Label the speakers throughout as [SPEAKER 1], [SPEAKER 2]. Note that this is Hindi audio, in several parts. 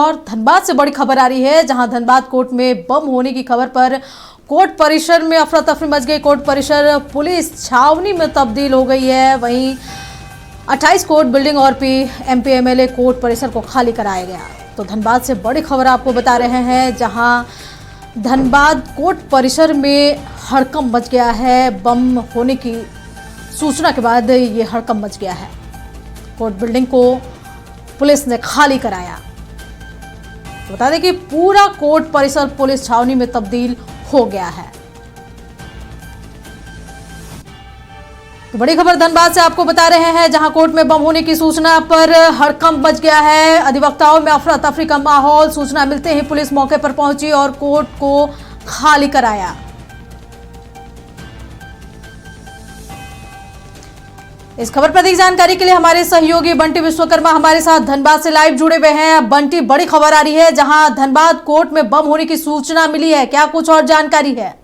[SPEAKER 1] और धनबाद से बड़ी खबर आ रही है, जहां धनबाद कोर्ट में बम होने की खबर पर कोर्ट परिसर में अफरा तफरी मच गई। कोर्ट परिसर पुलिस छावनी में तब्दील हो गई है। वहीं 28 कोर्ट बिल्डिंग और एमपी एमएलए कोर्ट परिसर को खाली कराया गया। तो धनबाद से बड़ी खबर आपको बता रहे हैं, जहां धनबाद कोर्ट परिसर में हड़कंप मच गया है। बम होने की सूचना के बाद ये हड़कंप मच गया है। कोर्ट बिल्डिंग को पुलिस ने खाली कराया। बता दें कि पूरा कोर्ट परिसर पुलिस छावनी में तब्दील हो गया है। तो बड़ी खबर धनबाद से आपको बता रहे हैं, जहां कोर्ट में बम होने की सूचना पर हड़कंप मच गया है। अधिवक्ताओं में अफरा तफरी का माहौल। सूचना मिलते ही पुलिस मौके पर पहुंची और कोर्ट को खाली कराया। इस खबर पर अधिक जानकारी के लिए हमारे सहयोगी बंटी विश्वकर्मा हमारे साथ धनबाद से लाइव जुड़े हुए हैं। बंटी, बड़ी खबर आ रही है, जहां धनबाद कोर्ट में बम होने की सूचना मिली है, क्या कुछ और जानकारी है?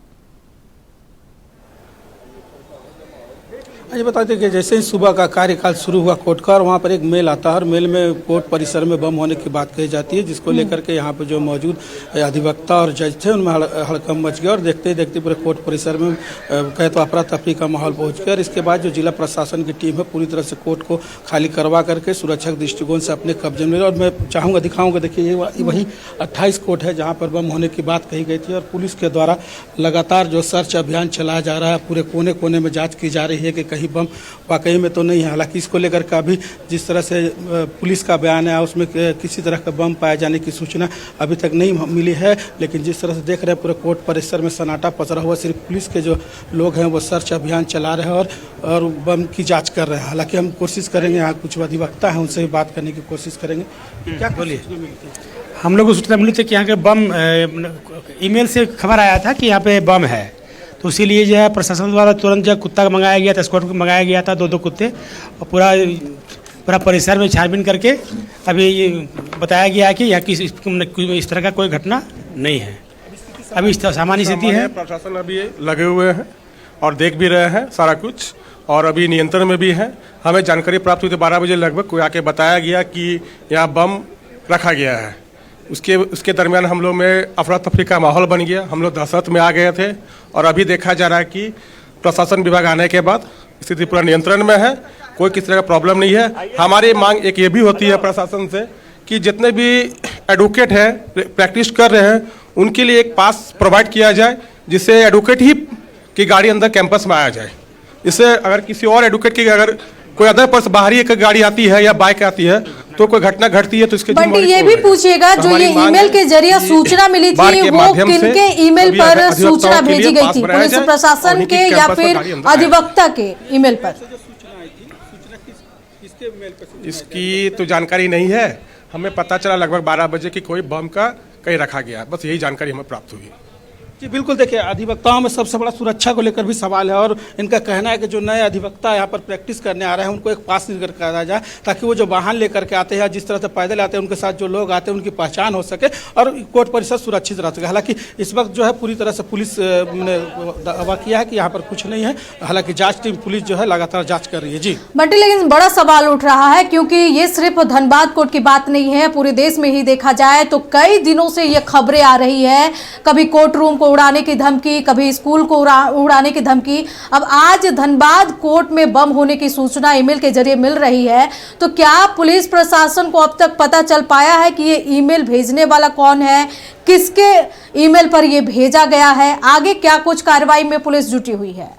[SPEAKER 2] ये बता दें कि जैसे ही सुबह का कार्यकाल शुरू हुआ कोर्ट का, और वहाँ पर एक मेल आता है और मेल में कोर्ट परिसर में बम होने की बात कही जाती है, जिसको लेकर के यहाँ पर जो मौजूद अधिवक्ता और जज थे उनमें हड़कंप मच गया। और देखते ही देखते पूरे कोर्ट परिसर में कहे तो अफरा तफरी का माहौल पहुँच गया। और इसके बाद जो जिला प्रशासन की टीम है पूरी तरह से कोर्ट को खाली करवा करके सुरक्षा के दृष्टिकोण से अपने कब्जे में। और मैं चाहूँगा दिखाऊँगा, देखिए ये वही 28 कोर्ट है जहाँ पर बम होने की बात कही गई थी। और पुलिस के द्वारा लगातार जो सर्च अभियान चलाया जा रहा है, पूरे कोने कोने में जाँच की जा रही है कि कहीं बम वाकई में तो नहीं है। हालांकि इसको लेकर का भी जिस तरह से पुलिस का बयान है उसमें किसी तरह का बम पाए जाने की सूचना अभी तक नहीं मिली है। लेकिन जिस तरह से देख रहे हैं पूरे कोर्ट परिसर में सन्नाटा पसरा हुआ, सिर्फ पुलिस के जो लोग हैं वो सर्च अभियान चला रहे हैं और बम की जांच कर रहे हैं। हालांकि हम कोशिश करेंगे, यहाँ कुछ अधिवक्ता हैं उनसे भी बात करने की कोशिश करेंगे। क्या बोलिए?
[SPEAKER 3] हम लोग को सूचना मिली थी कि यहाँ के बम ईमेल से खबर आया था कि यहाँ पे बम है, तो इसीलिए जो है प्रशासन द्वारा तुरंत जो कुत्ता मंगाया गया था, स्क्वाड को मंगाया गया था, 2-2 कुत्ते, और पूरा परिसर में छानबीन करके अभी ये बताया गया है कि यहाँ की इस तरह का कोई घटना नहीं है। अभी सामान्य स्थिति है।
[SPEAKER 4] प्रशासन अभी लगे हुए हैं और देख भी रहे हैं सारा कुछ, और अभी नियंत्रण में भी है। हमें जानकारी प्राप्त हुई थी 12 बजे लगभग, कोई आके बताया गया कि यहाँ बम रखा गया है। उसके दरमियान हम लोग में अफरा तफरी का माहौल बन गया। हम लोग दहशत में आ गए थे और अभी देखा जा रहा है कि प्रशासन विभाग आने के बाद स्थिति पूरा नियंत्रण में है, कोई किसी तरह का प्रॉब्लम नहीं है। हमारी मांग एक ये भी होती है प्रशासन से कि जितने भी एडवोकेट हैं प्रैक्टिस कर रहे हैं उनके लिए एक पास प्रोवाइड किया जाए, जिससे एडवोकेट ही की गाड़ी अंदर कैंपस में आया जाए। इससे अगर किसी और एडवोकेट की अगर कोई अदर पर्सन बाहरी एक गाड़ी आती है या बाइक आती है तो कोई घटना घटती है तो इसके
[SPEAKER 1] बंटी ये भी पूछिएगा, जो ये ईमेल के जरिए सूचना मिली थी वो किनके ईमेल पर सूचना भेजी गई थी? पुलिस प्रशासन के या फिर अधिवक्ता के ईमेल पर?
[SPEAKER 4] इसकी तो जानकारी नहीं है। हमें पता चला लगभग 12 बजे कि कोई बम का कहीं रखा गया, बस यही जानकारी हमें प्राप्त हुई।
[SPEAKER 2] जी बिल्कुल, देखिए अधिवक्ताओं में सबसे बड़ा सुरक्षा को लेकर भी सवाल है। और इनका कहना है कि जो नए अधिवक्ता यहाँ पर प्रैक्टिस करने आ रहे हैं उनको एक पास निकल कराया जाए, ताकि वो जो वाहन लेकर के आते हैं, जिस तरह से पैदल आते हैं, उनके साथ जो लोग आते हैं उनकी पहचान हो सके और कोर्ट परिसर सुरक्षित रह सके। हालांकि इस वक्त जो है पूरी तरह से पुलिस ने दावा किया है कि यहाँ पर कुछ नहीं है। हालांकि जाँच टीम पुलिस जो है लगातार जाँच कर रही है। जी
[SPEAKER 1] बंटी, लेकिन बड़ा सवाल उठ रहा है, क्योंकि ये सिर्फ धनबाद कोर्ट की बात नहीं है, पूरे देश में ही देखा जाए तो कई दिनों से ये खबरें आ रही है। कभी कोर्ट रूम को उड़ाने की धमकी, कभी स्कूल को उड़ाने की धमकी। अब आज धनबाद कोर्ट में बम होने की सूचना ईमेल के जरिए मिल रही है, तो क्या पुलिस प्रशासन को अब तक पता चल पाया है कि ये ईमेल भेजने वाला कौन है, किसके ईमेल पर ये भेजा गया है? आगे क्या कुछ कार्रवाई में पुलिस जुटी हुई है?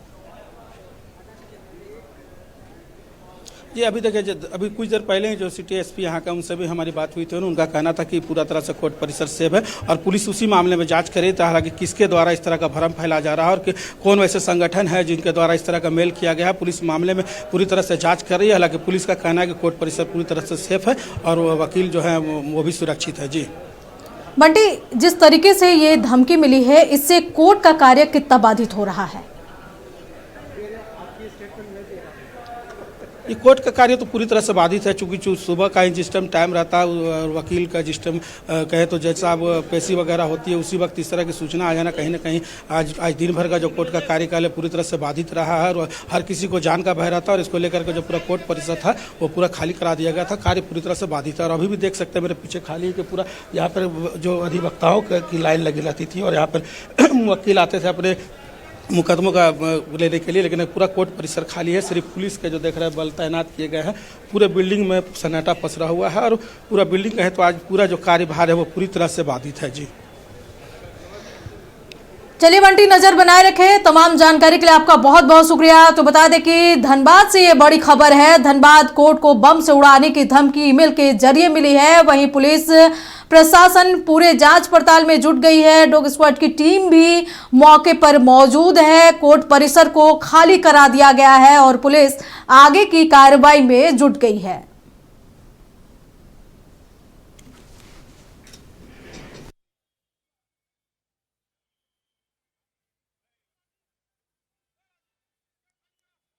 [SPEAKER 2] जी अभी देखिए, अभी कुछ देर पहले ही जो सिटी एसपी यहाँ का उनसे भी हमारी बात हुई थी, उनका कहना था कि पूरा तरह से कोर्ट परिसर सेफ है और पुलिस उसी मामले में जांच करे। हालांकि किसके द्वारा इस तरह का भ्रम फैला जा रहा है और कि कौन वैसे संगठन है जिनके द्वारा इस तरह का मेल किया गया है, पुलिस मामले में पूरी तरह से जाँच कर रही है। हालांकि पुलिस का कहना है कि कोर्ट परिसर पूरी तरह से सेफ है और वकील जो है वो भी सुरक्षित है। जी
[SPEAKER 1] बंटी, जिस तरीके से ये धमकी मिली है, इससे कोर्ट का कार्य कितना बाधित हो रहा है?
[SPEAKER 2] ये कोर्ट का कार्य तो पूरी तरह से बाधित है, चूंकि सुबह का ही जिस टाइम टाइम रहता है और वकील का जिस टाइम कहे तो जज साहब पेशी वगैरह होती है उसी वक्त इस तरह की सूचना आ जाना कहीं ना कहीं आज दिन भर का जो कोर्ट का कार्यकाल है पूरी तरह से बाधित रहा है और हर किसी को जान का भय रहता है और इसको लेकर के जो पूरा कोर्ट परिसर था वो पूरा खाली करा दिया गया था। कार्य पूरी तरह से बाधित है और अभी भी देख सकते हैं मेरे पीछे खाली है कि पूरा यहाँ पर जो अधिवक्ताओं की लाइन लगी रहती थी और यहाँ पर वकील आते थे अपने मुकदमों का लेने के लिए, लेकिन पूरा कोर्ट परिसर खाली है। सिर्फ पुलिस के जो देख रहे हैं बल तैनात किए गए हैं। पूरे बिल्डिंग में सन्नाटा पसरा हुआ है और पूरा बिल्डिंग कहे तो आज पूरा जो कार्यभार है वो पूरी तरह से बाधित है। जी
[SPEAKER 1] चलिए बंटी, नजर बनाए रखें। तमाम जानकारी के लिए आपका बहुत बहुत शुक्रिया। तो बता दें कि धनबाद से ये बड़ी खबर है। धनबाद कोर्ट को बम से उड़ाने की धमकी ईमेल के जरिए मिली है। वहीं पुलिस प्रशासन पूरे जांच पड़ताल में जुट गई है। डॉग स्क्वाड की टीम भी मौके पर मौजूद है। कोर्ट परिसर को खाली करा दिया गया है और पुलिस आगे की कार्रवाई में जुट गई है।